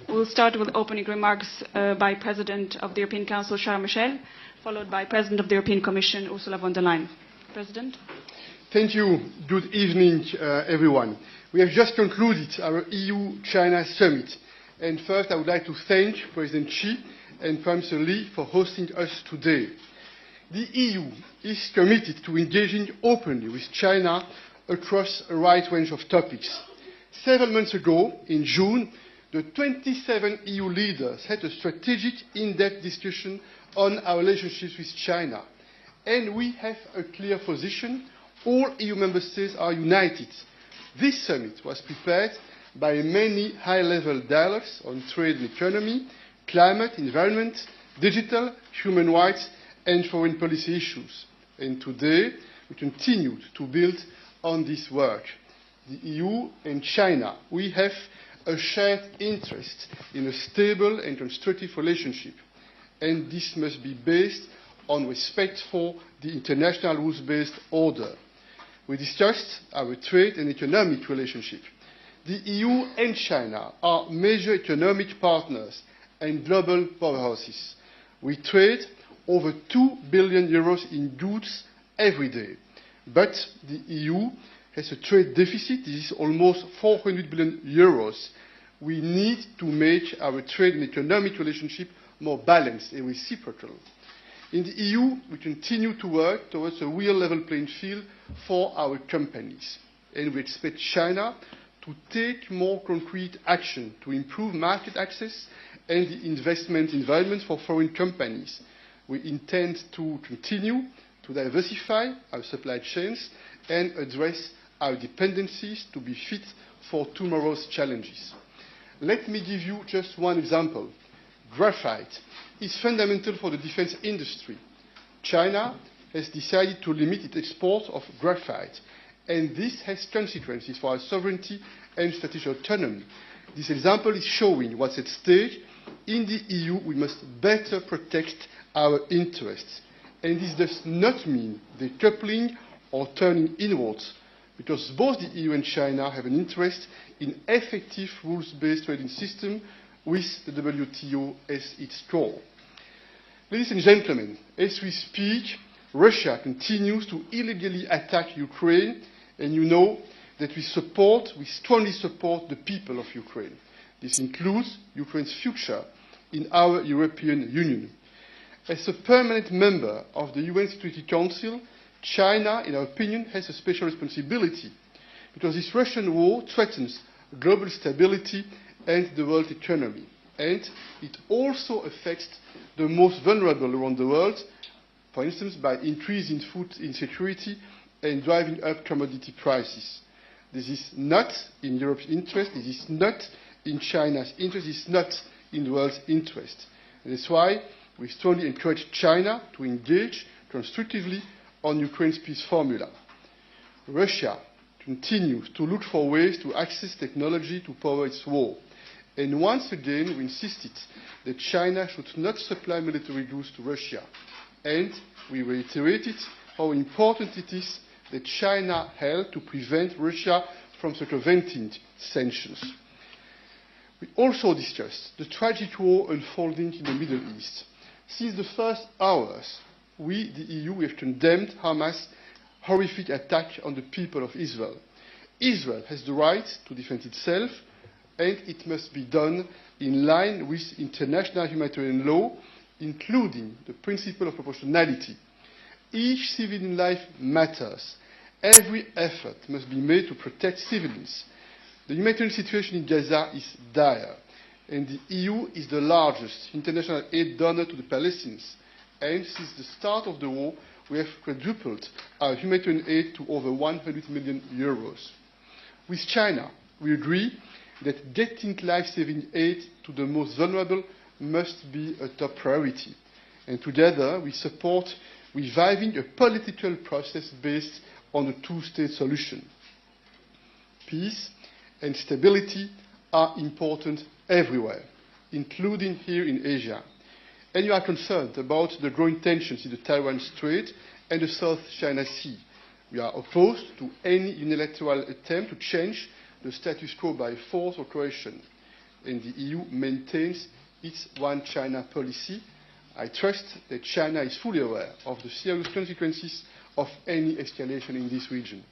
We'll start with opening remarks by President of the European Council, Michel, followed by President of the European Commission, Ursula von der Leyen. President. Thank you. Good evening, everyone. We have just concluded our EU-China summit. And first, I would like to thank President Xi and Prime Minister Li for hosting us today. The EU is committed to engaging openly with China across a wide range of topics. Several months ago, in June, the 27 EU leaders had a strategic, in-depth discussion on our relationships with China. And we have a clear position. All EU member states are united. This summit was prepared by many high-level dialogues on trade and economy, climate, environment, digital, human rights, and foreign policy issues. And today, we continue to build on this work. The EU and China, we have a shared interest in a stable and constructive relationship. And this must be based on respect for the international rules-based order. We discussed our trade and economic relationship. The EU and China are major economic partners and global powerhouses. We trade over 2 billion euros in goods every day. But the EU has a trade deficit. This is almost 400 billion euros. We need to make our trade and economic relationship more balanced and reciprocal. In the EU, we continue to work towards a real level playing field for our companies. And we expect China to take more concrete action to improve market access and the investment environment for foreign companies. We intend to continue to diversify our supply chains and address our dependencies to be fit for tomorrow's challenges. Let me give you just one example. Graphite is fundamental for the defense industry. China has decided to limit its export of graphite, and this has consequences for our sovereignty and strategic autonomy. This example is showing what's at stake. In the EU, we must better protect our interests. And this does not mean decoupling or turning inwards, because both the EU and China have an interest in effective rules-based trading system with the WTO as its core. Ladies and gentlemen, as we speak, Russia continues to illegally attack Ukraine, and you know that we strongly support the people of Ukraine. This includes Ukraine's future in our European Union. As a permanent member of the UN Security Council, China, in our opinion, has a special responsibility because this Russian war threatens global stability and the world economy. And it also affects the most vulnerable around the world, for instance, by increasing food insecurity and driving up commodity prices. This is not in Europe's interest, this is not in China's interest, this is not in the world's interest. And that's why we strongly encourage China to engage constructively on Ukraine's peace formula. Russia continues to look for ways to access technology to power its war. And once again, we insisted that China should not supply military goods to Russia. And we reiterated how important it is that China help to prevent Russia from circumventing sanctions. We also discussed the tragic war unfolding in the Middle East. Since the first hours, we, the EU, have condemned Hamas' horrific attack on the people of Israel. Israel has the right to defend itself, and it must be done in line with international humanitarian law, including the principle of proportionality. Each civilian life matters. Every effort must be made to protect civilians. The humanitarian situation in Gaza is dire, and the EU is the largest international aid donor to the Palestinians. And since the start of the war, we have quadrupled our humanitarian aid to over 100 million euros. With China, we agree that getting life-saving aid to the most vulnerable must be a top priority. And together, we support reviving a political process based on a two-state solution. Peace and stability are important everywhere, including here in Asia. And you are concerned about the growing tensions in the Taiwan Strait and the South China Sea. We are opposed to any unilateral attempt to change the status quo by force or coercion. and the EU maintains its One China policy. I trust that China is fully aware of the serious consequences of any escalation in this region.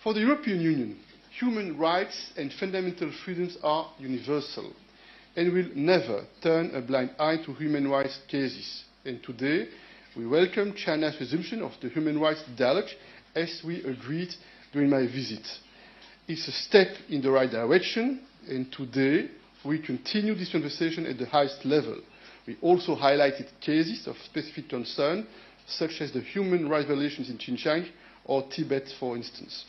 For the European Union, human rights and fundamental freedoms are universal and will never turn a blind eye to human rights cases. And today, we welcome China's resumption of the human rights dialogue as we agreed during my visit. It's a step in the right direction, and today we continue this conversation at the highest level. We also highlighted cases of specific concern, such as the human rights violations in Xinjiang or Tibet, for instance.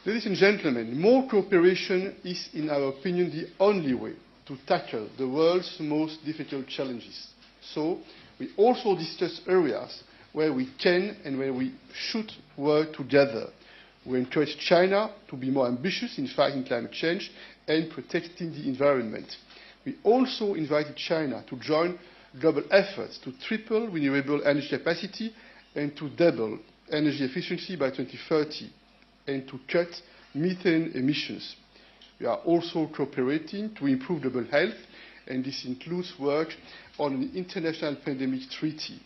Ladies and gentlemen, more cooperation is, in our opinion, the only way to tackle the world's most difficult challenges. So, we also discuss areas where we can and where we should work together. We encourage China to be more ambitious in fighting climate change and protecting the environment. We also invited China to join global efforts to triple renewable energy capacity and to double energy efficiency by 2030 and to cut methane emissions. We are also cooperating to improve global health, and this includes work on an international pandemic treaty.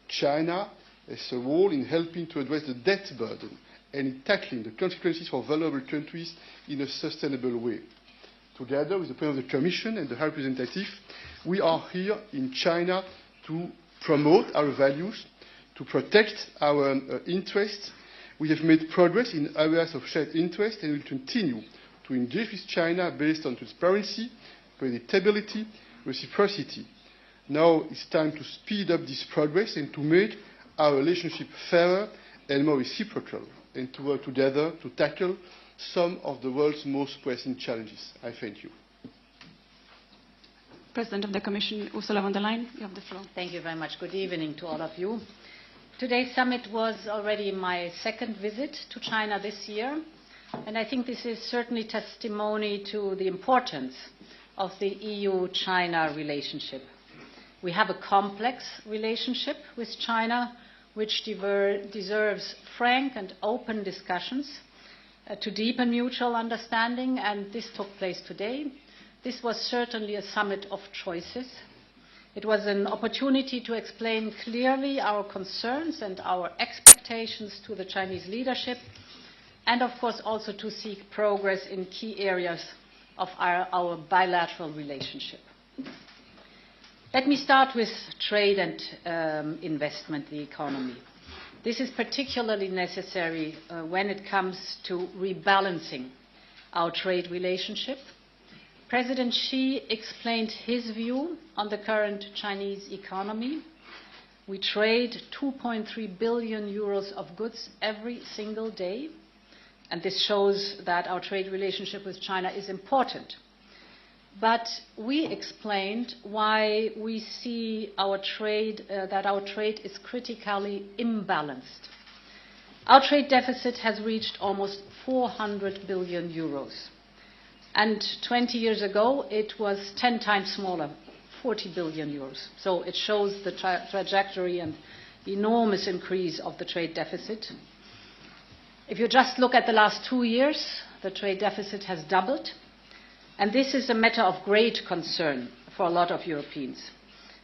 China has a role in helping to address the debt burden and in tackling the consequences for vulnerable countries in a sustainable way. Together with the President of the Commission and the High Representative, we are here in China to promote our values, to protect our interests. We have made progress in areas of shared interest and will continue to engage with China based on transparency, predictability, reciprocity. Now it's time to speed up this progress and to make our relationship fairer and more reciprocal, and to work together to tackle some of the world's most pressing challenges. I thank you. President of the Commission, Ursula von der Leyen, you have the floor. Thank you very much. Good evening to all of you. Today's summit was already my second visit to China this year, and I think this is certainly testimony to the importance of the EU-China relationship. We have a complex relationship with China, which deserves frank and open discussions to deepen mutual understanding, and this took place today. This was certainly a summit of choices. It was an opportunity to explain clearly our concerns and our expectations to the Chinese leadership, and of course also to seek progress in key areas of our bilateral relationship. Let me start with trade and investment, the economy. This is particularly necessary when it comes to rebalancing our trade relationship. President Xi explained his view on the current Chinese economy. We trade 2.3 billion euros of goods every single day, and this shows that our trade relationship with China is important. But we explained why we see that our trade is critically imbalanced. Our trade deficit has reached almost 400 billion euros. And 20 years ago, it was 10 times smaller, 40 billion euros. So it shows the trajectory and the enormous increase of the trade deficit. If you just look at the last 2 years, the trade deficit has doubled. And this is a matter of great concern for a lot of Europeans.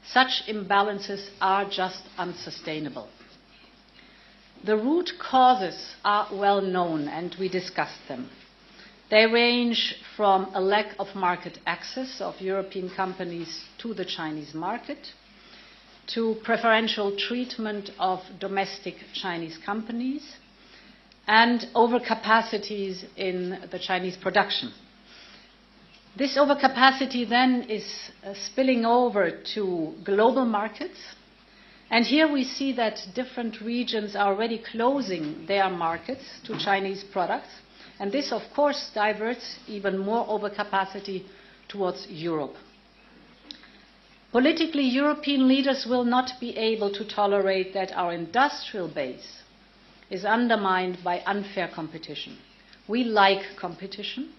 Such imbalances are just unsustainable. The root causes are well known, and we discussed them. They range from a lack of market access of European companies to the Chinese market, to preferential treatment of domestic Chinese companies, and overcapacities in the Chinese production. This overcapacity then is spilling over to global markets, and here we see that different regions are already closing their markets to Chinese products, and this of course diverts even more overcapacity towards Europe. Politically, European leaders will not be able to tolerate that our industrial base is undermined by unfair competition. We like competition.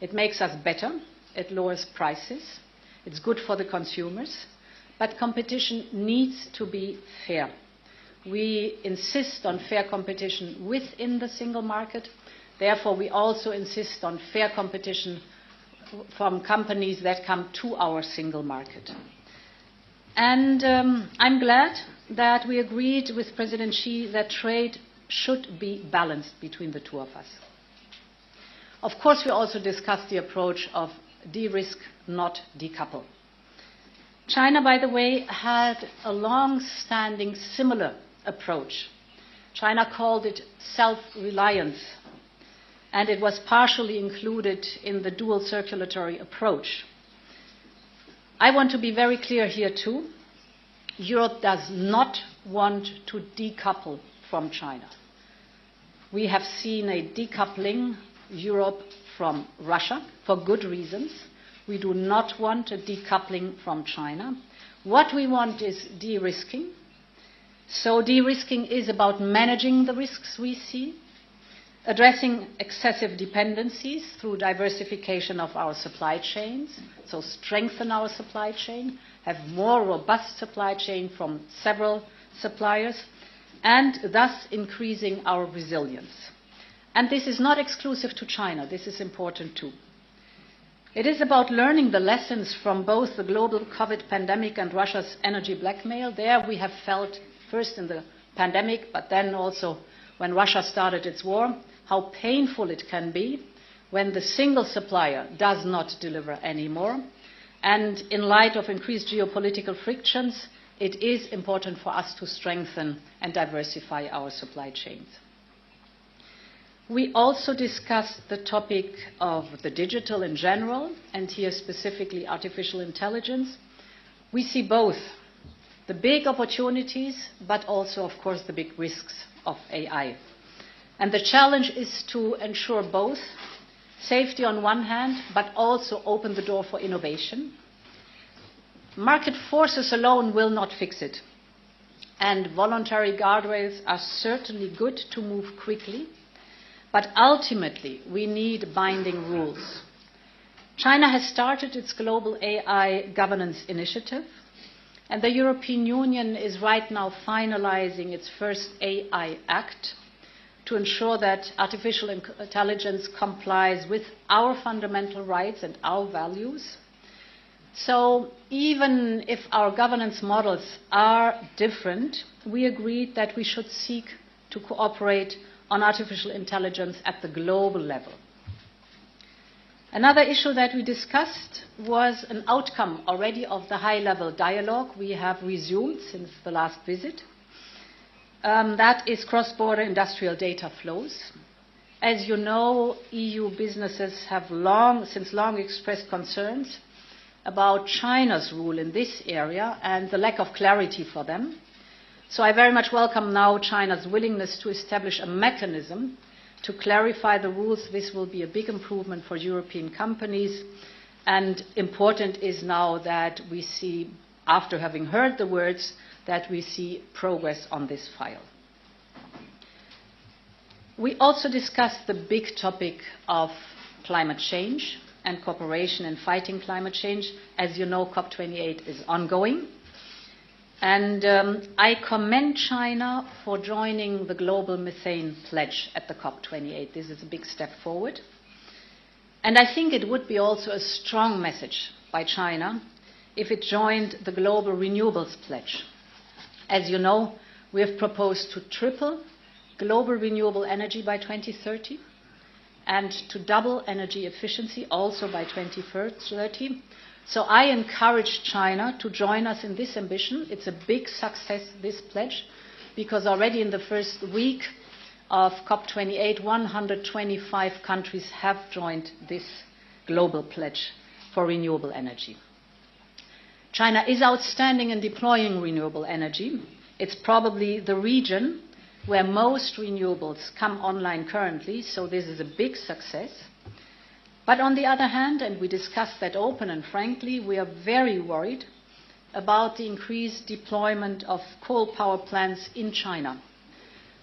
It makes us better, it lowers prices, it's good for the consumers, but competition needs to be fair. We insist on fair competition within the single market, therefore we also insist on fair competition from companies that come to our single market. And I'm glad that we agreed with President Xi that trade should be balanced between the two of us. Of course, we also discussed the approach of de-risk, not decouple. China, by the way, had a long-standing similar approach. China called it self-reliance, and it was partially included in the dual circulatory approach. I want to be very clear here too. Europe does not want to decouple from China. We have seen a decoupling Europe from Russia for good reasons. We do not want a decoupling from China. What we want is de-risking. So de-risking is about managing the risks we see, addressing excessive dependencies through diversification of our supply chains, so strengthen our supply chain, have more robust supply chain from several suppliers, and thus increasing our resilience. And this is not exclusive to China. This is important too. It is about learning the lessons from both the global COVID pandemic and Russia's energy blackmail. There we have felt, first in the pandemic, but then also when Russia started its war, how painful it can be when the single supplier does not deliver anymore. And in light of increased geopolitical frictions, it is important for us to strengthen and diversify our supply chains. We also discussed the topic of the digital in general, and here specifically artificial intelligence. We see both the big opportunities, but also, of course, the big risks of AI. And the challenge is to ensure both safety on one hand, but also open the door for innovation. Market forces alone will not fix it. And voluntary guardrails are certainly good to move quickly. But ultimately, we need binding rules. China has started its global AI governance initiative, and the European Union is right now finalizing its first AI Act to ensure that artificial intelligence complies with our fundamental rights and our values. So even if our governance models are different, we agreed that we should seek to cooperate on artificial intelligence at the global level. Another issue that we discussed was an outcome already of the high-level dialogue we have resumed since the last visit. That is cross-border industrial data flows. As you know, EU businesses have since long expressed concerns about China's rule in this area and the lack of clarity for them. So I very much welcome now China's willingness to establish a mechanism to clarify the rules. This will be a big improvement for European companies. And important is now that we see, after having heard the words, that we see progress on this file. We also discussed the big topic of climate change and cooperation in fighting climate change. As you know, COP28 is ongoing. And I commend China for joining the global methane pledge at the COP28. This is a big step forward. And I think it would be also a strong message by China if it joined the global renewables pledge. As you know, we have proposed to triple global renewable energy by 2030 and to double energy efficiency also by 2030. So I encourage China to join us in this ambition. It's a big success, this pledge, because already in the first week of COP28, 125 countries have joined this global pledge for renewable energy. China is outstanding in deploying renewable energy. It's probably the region where most renewables come online currently, so this is a big success. But on the other hand, and we discussed that open and frankly, we are very worried about the increased deployment of coal power plants in China.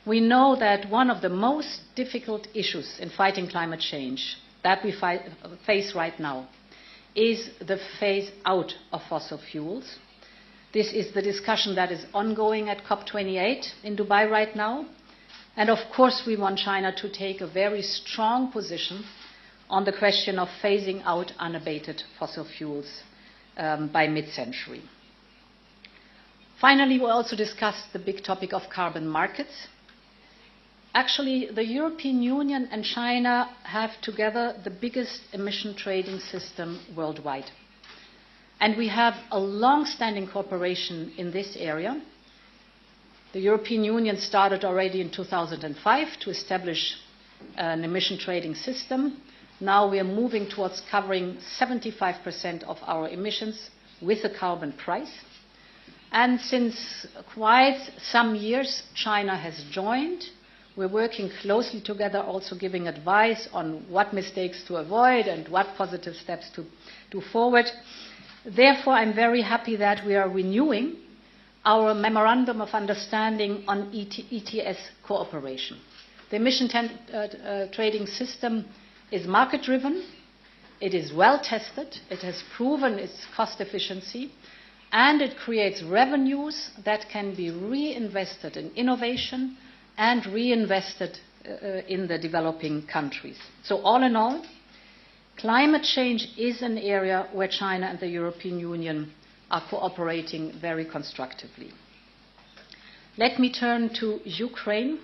We know that one of the most difficult issues in fighting climate change that we face right now is the phase out of fossil fuels. This is the discussion that is ongoing at COP28 in Dubai right now. And of course, we want China to take a very strong position on the question of phasing out unabated fossil fuels by mid-century. Finally, we also discussed the big topic of carbon markets. Actually, the European Union and China have together the biggest emission trading system worldwide. And we have a long-standing cooperation in this area. The European Union started already in 2005 to establish an emission trading system. Now we are moving towards covering 75% of our emissions with a carbon price. And since quite some years, China has joined. We're working closely together, also giving advice on what mistakes to avoid and what positive steps to do forward. Therefore, I'm very happy that we are renewing our Memorandum of Understanding on ETS cooperation. The emission trading system is market-driven, it is well-tested, it has proven its cost efficiency, and it creates revenues that can be reinvested in innovation and reinvested in the developing countries. So all in all, climate change is an area where China and the European Union are cooperating very constructively. Let me turn to Ukraine.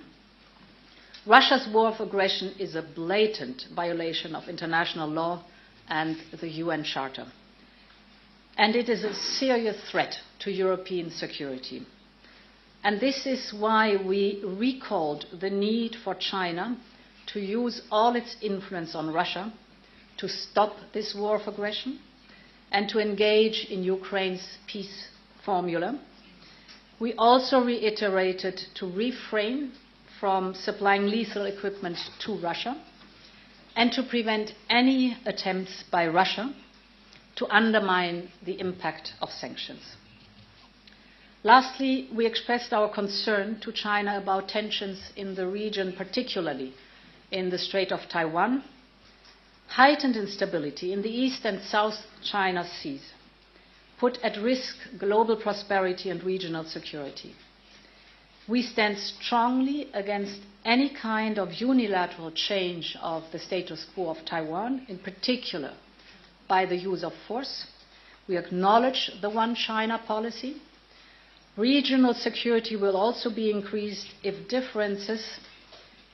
Russia's war of aggression is a blatant violation of international law and the UN Charter. And it is a serious threat to European security. And this is why we recalled the need for China to use all its influence on Russia to stop this war of aggression and to engage in Ukraine's peace formula. We also reiterated to refrain from supplying lethal equipment to Russia and to prevent any attempts by Russia to undermine the impact of sanctions. Lastly, we expressed our concern to China about tensions in the region, particularly in the Strait of Taiwan. Heightened instability in the East and South China Seas put at risk global prosperity and regional security. We stand strongly against any kind of unilateral change of the status quo of Taiwan, in particular by the use of force. We acknowledge the One China policy. Regional security will also be increased if differences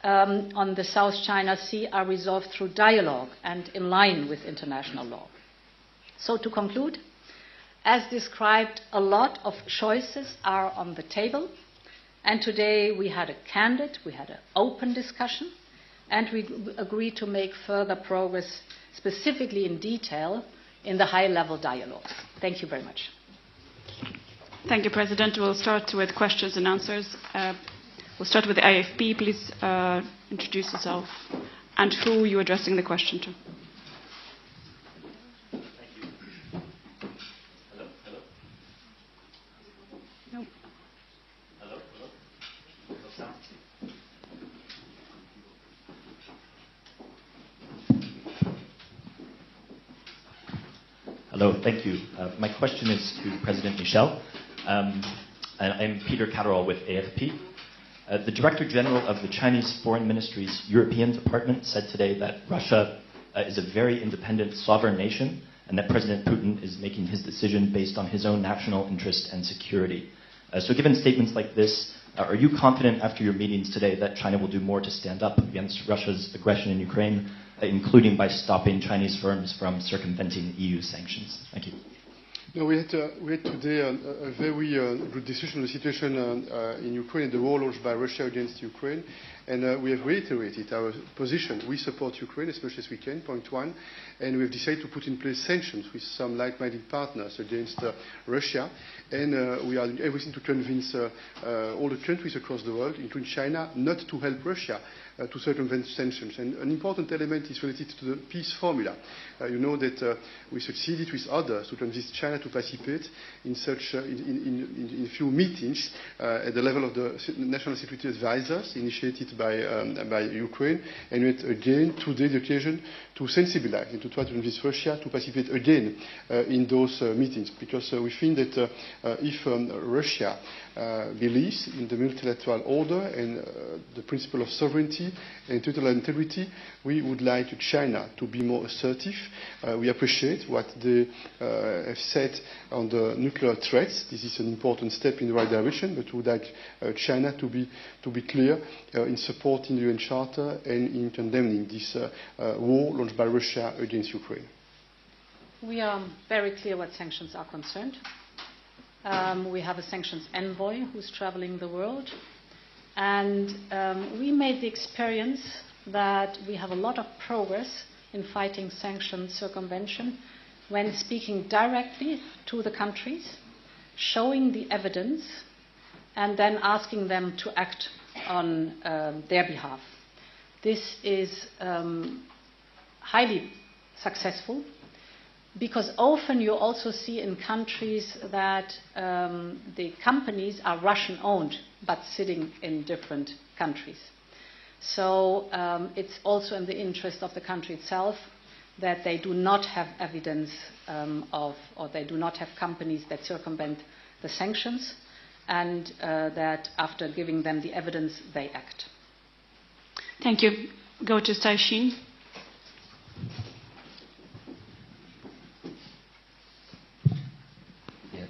on the South China Sea are resolved through dialogue and in line with international law. So to conclude, as described, a lot of choices are on the table. And today we had a candid, we had an open discussion, and we agreed to make further progress, specifically in detail, in the high-level dialogue. Thank you very much. Thank you, President. We'll start with questions and answers. We'll start with the IFP. Please introduce yourself and who you're addressing the question to. Hello, thank you. My question is to President Michel. I'm Peter Catterall with AFP. The Director General of the Chinese Foreign Ministry's European Department said today that Russia is a very independent sovereign nation and that President Putin is making his decision based on his own national interest and security. So given statements like this, are you confident after your meetings today that China will do more to stand up against Russia's aggression in Ukraine, including by stopping Chinese firms from circumventing EU sanctions? Thank you. No, we had today a very good discussion on the situation in Ukraine and the war launched by Russia against Ukraine. And we have reiterated our position. We support Ukraine as much as we can, point one. And we have decided to put in place sanctions with some like-minded partners against Russia. And we are doing everything to convince all the countries across the world, including China, not to help Russia to circumvent sanctions. And an important element is related to the peace formula. You know that we succeeded with others to convince China to participate in such in few meetings at the level of the national security advisors initiated by Ukraine, and yet again today the occasion to sensibilize and to try to convince Russia to participate again in those meetings, because we think that if Russia believes in the multilateral order and the principle of sovereignty and territorial integrity, we would like China to be more assertive. We appreciate what they have said on the nuclear threats. This is an important step in the right direction, but we would like China to be clear in supporting the UN Charter and in condemning this war launched by Russia against Ukraine. We are very clear what sanctions are concerned. We have a sanctions envoy who's traveling the world. And we made the experience that we have a lot of progress in fighting sanctions circumvention when speaking directly to the countries, showing the evidence, and then asking them to act on their behalf. This is highly successful, because often you also see in countries that the companies are Russian-owned, but sitting in different countries. So it's also in the interest of the country itself that they do not have evidence or they do not have companies that circumvent the sanctions, and that after giving them the evidence, they act. Thank you. Go to Saishin.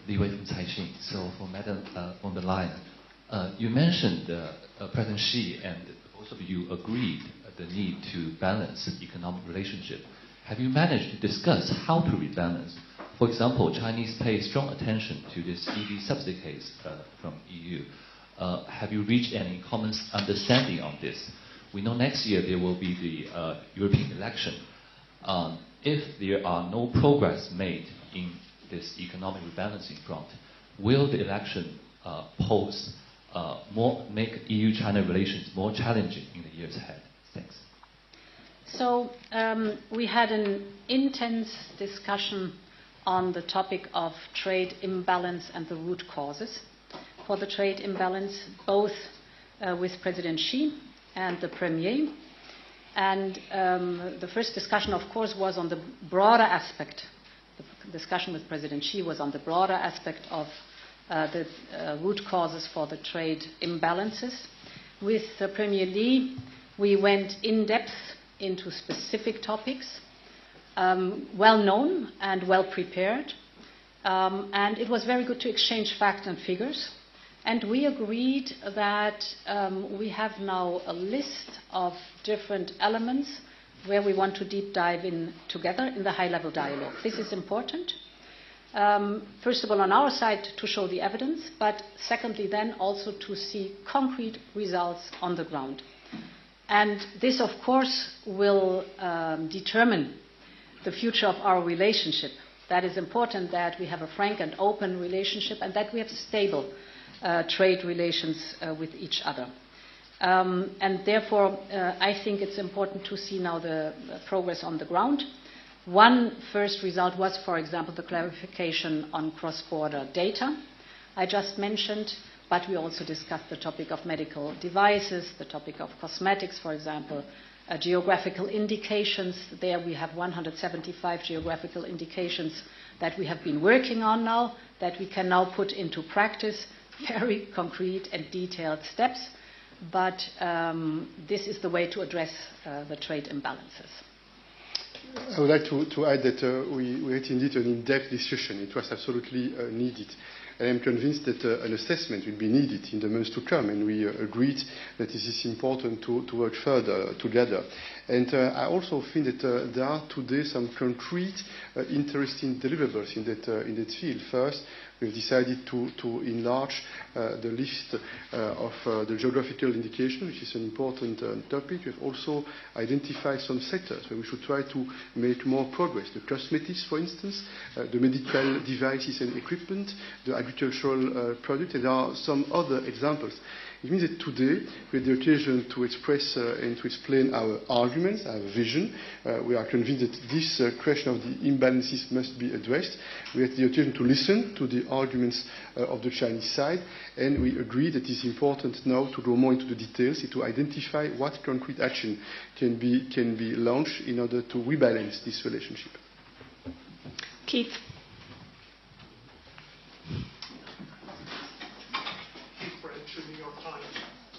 Li Wei from Caixin. So for Madam von der Leyen, you mentioned President Xi and both of you agreed the need to balance economic relationship. Have you managed to discuss how to rebalance? For example, Chinese pay strong attention to this EV subsidy case from EU. Have you reached any common understanding on this? We know next year there will be the European election. If there are no progress made in this economic rebalancing front, will the election make EU-China relations more challenging in the years ahead? Thanks. So we had an intense discussion on the topic of trade imbalance and the root causes for the trade imbalance, both with President Xi and the Premier. And the first discussion, of course, was on the broader aspect. The discussion with President Xi was on the broader aspect of the root causes for the trade imbalances. With Premier Li, we went in depth into specific topics, well known and well prepared, and it was very good to exchange facts and figures. And we agreed that we have now a list of different elements where we want to deep dive in together in the high-level dialogue. This is important. First of all, on our side, to show the evidence, but secondly, then also to see concrete results on the ground. And this, of course, will determine the future of our relationship. That is important, that we have a frank and open relationship and that we have stable trade relations with each other. And therefore, I think it's important to see now the progress on the ground. One first result was, for example, the clarification on cross-border data I just mentioned, but we also discussed the topic of medical devices, the topic of cosmetics, for example, geographical indications. There we have 175 geographical indications that we have been working on now, that we can now put into practice, very concrete and detailed steps. But this is the way to address the trade imbalances. I would like to add that we had indeed an in-depth discussion. It was absolutely needed. I am convinced that an assessment will be needed in the months to come, and we agreed that this is important to work further together. And I also think that there are today some concrete, interesting deliverables in that field. First, we've decided to enlarge the list of the geographical indication, which is an important topic. We've also identified some sectors where we should try to make more progress. The cosmetics, for instance, the medical devices and equipment, the agricultural products, and there are some other examples. It means that today we had the occasion to express and to explain our arguments, our vision. We are convinced that this question of the imbalances must be addressed. We had the occasion to listen to the arguments of the Chinese side, and we agree that it is important now to go more into the details, to identify what concrete action can be launched in order to rebalance this relationship. Keith. New York Times.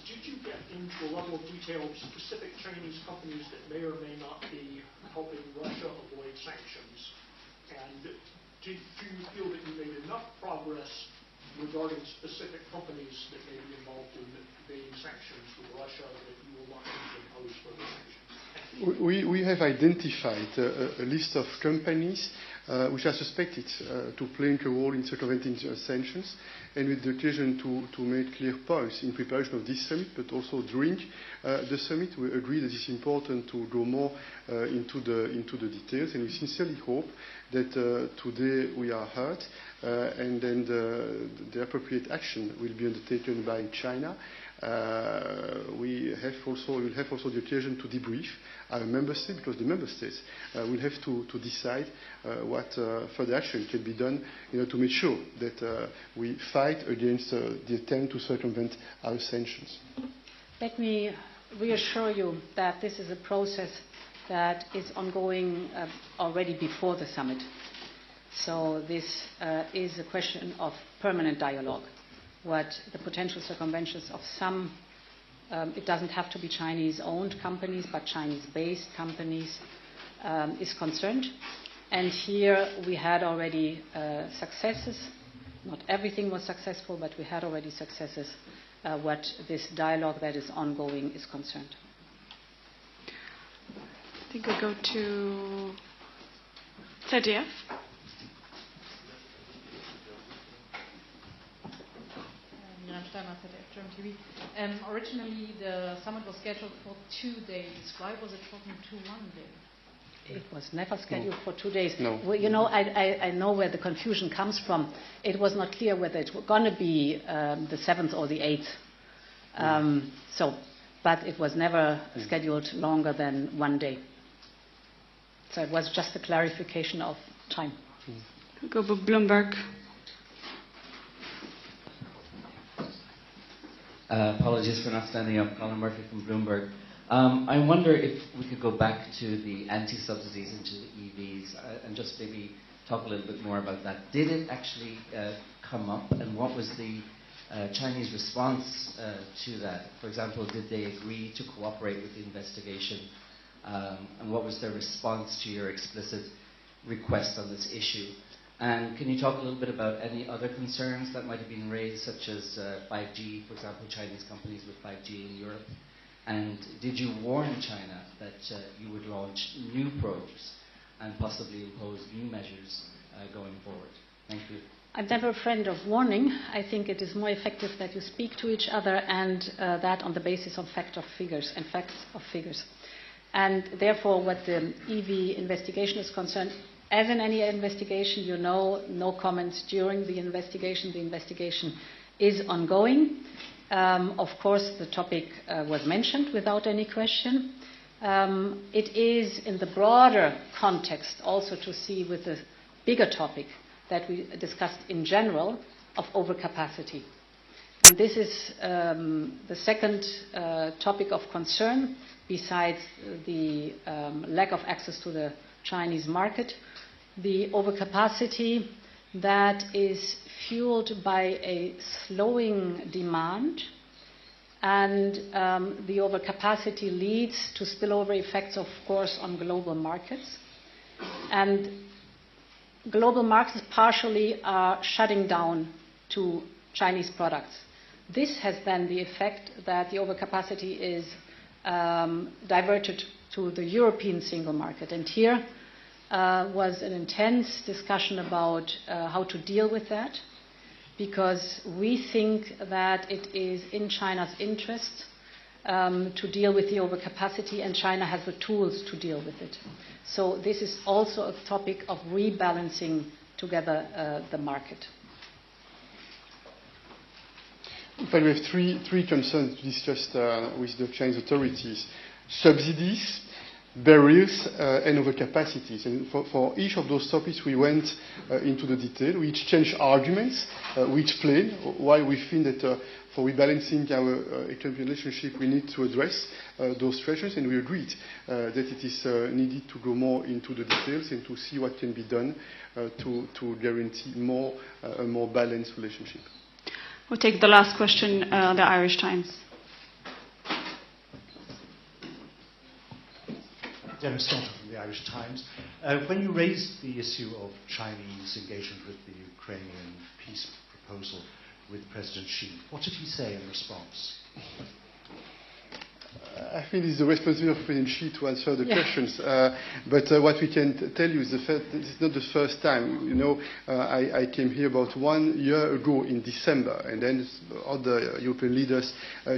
Did you get into a level of detail of specific Chinese companies that may or may not be helping Russia avoid sanctions? And do you feel that you made enough progress regarding specific companies that may be involved in evading sanctions with Russia that you will not need to impose further sanctions? We have identified a list of companies which are suspected to play a role in circumventing sanctions, and with the occasion to make clear points in preparation of this summit, but also during the summit, we agree that it's important to go more into the details, and we sincerely hope that today we are heard, and then the appropriate action will be undertaken by China. We will have also the occasion to debrief our member states, because the member states will have to decide what further action can be done in order to make sure that we fight against the attempt to circumvent our sanctions. Let me reassure you that this is a process that is ongoing already before the summit. So this is a question of permanent dialogue. What the potential circumventions of some, it doesn't have to be Chinese-owned companies, but Chinese-based companies is concerned. And here we had already successes. Not everything was successful, but we had already successes what this dialogue that is ongoing is concerned. I think we'll go to ZDF. German TV. Originally, the summit was scheduled for 2 days. Why was it shortened to 1 day? It was never scheduled for 2 days. No. Well, you know, I know where the confusion comes from. It was not clear whether it was going to be the 7th or the 8th. But it was never scheduled longer than 1 day. So it was just a clarification of time. We'll go with Bloomberg. Apologies for not standing up. Colin Murphy from Bloomberg. I wonder if we could go back to the anti-subsidies into the EVs and just maybe talk a little bit more about that. Did it actually come up, and what was the Chinese response to that? For example, did they agree to cooperate with the investigation? And what was their response to your explicit request on this issue? And can you talk a little bit about any other concerns that might have been raised, such as 5G, for example, Chinese companies with 5G in Europe? And did you warn China that you would launch new probes and possibly impose new measures going forward? Thank you. I'm never a friend of warning. I think it is more effective that you speak to each other, and that on the basis of facts of figures. And therefore, what the EV investigation is concerned, as in any investigation, you know, no comments during the investigation. The investigation is ongoing. Of course, the topic was mentioned without any question. It is in the broader context also to see with the bigger topic that we discussed in general of overcapacity. And this is the second topic of concern, besides the lack of access to the Chinese market. The overcapacity that is fueled by a slowing demand, and the overcapacity leads to spillover effects, of course, on global markets. And global markets partially are shutting down to Chinese products. This has then the effect that the overcapacity is diverted to the European single market. And here was an intense discussion about how to deal with that, because we think that it is in China's interest to deal with the overcapacity, and China has the tools to deal with it. So this is also a topic of rebalancing together the market. In fact, we have three concerns to discuss with the Chinese authorities: subsidies, barriers, and overcapacities. And for each of those topics, we went into the detail. We exchanged arguments. We explained why we think that for rebalancing our economic relationship, we need to address those thresholds, and we agreed that it is needed to go more into the details and to see what can be done to guarantee a more balanced relationship. We'll take the last question, the Irish Times. Dennis Staunton from the Irish Times. When you raised the issue of Chinese engagement with the Ukrainian peace proposal with President Xi, what did he say in response? I think it's the responsibility of President Xi to answer the questions. But what we can tell you is this is not the first time. You know, I came here about 1 year ago in December, and then other European leaders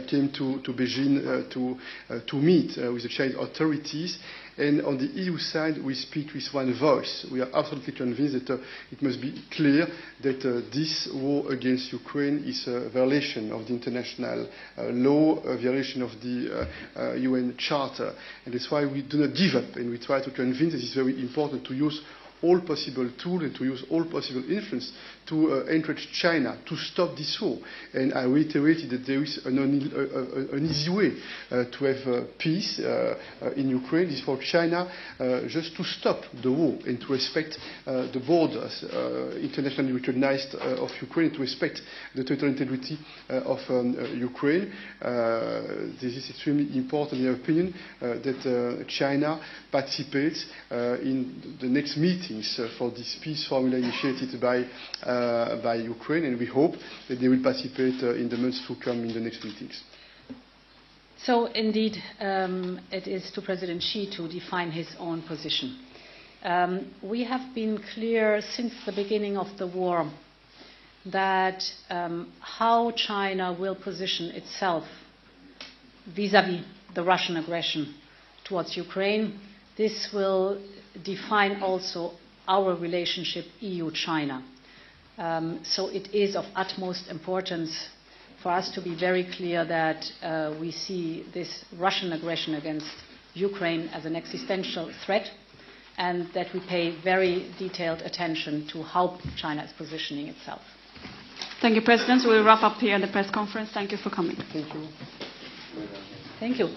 came to Beijing to meet with the Chinese authorities. And on the EU side, we speak with one voice. We are absolutely convinced that it must be clear that this war against Ukraine is a violation of the international law, a violation of the UN Charter. And that's why we do not give up, and we try to convince that it's very important to use all possible tools and to use all possible influence to encourage China to stop this war. And I reiterated that there is an easy way to have peace in Ukraine. It's for China just to stop the war and to respect the borders internationally recognized of Ukraine, to respect the territorial integrity of Ukraine. This is extremely important, in our opinion, that China participates in the next meetings for this peace formula initiated by Ukraine, and we hope that they will participate in the months to come in the next meetings. So indeed, it is to President Xi to define his own position. We have been clear since the beginning of the war that how China will position itself vis-à-vis the Russian aggression towards Ukraine, this will define also our relationship EU-China. So it is of utmost importance for us to be very clear that we see this Russian aggression against Ukraine as an existential threat, and that we pay very detailed attention to how China is positioning itself. Thank you, President. We'll wrap up here the press conference. Thank you for coming. Thank you. Thank you.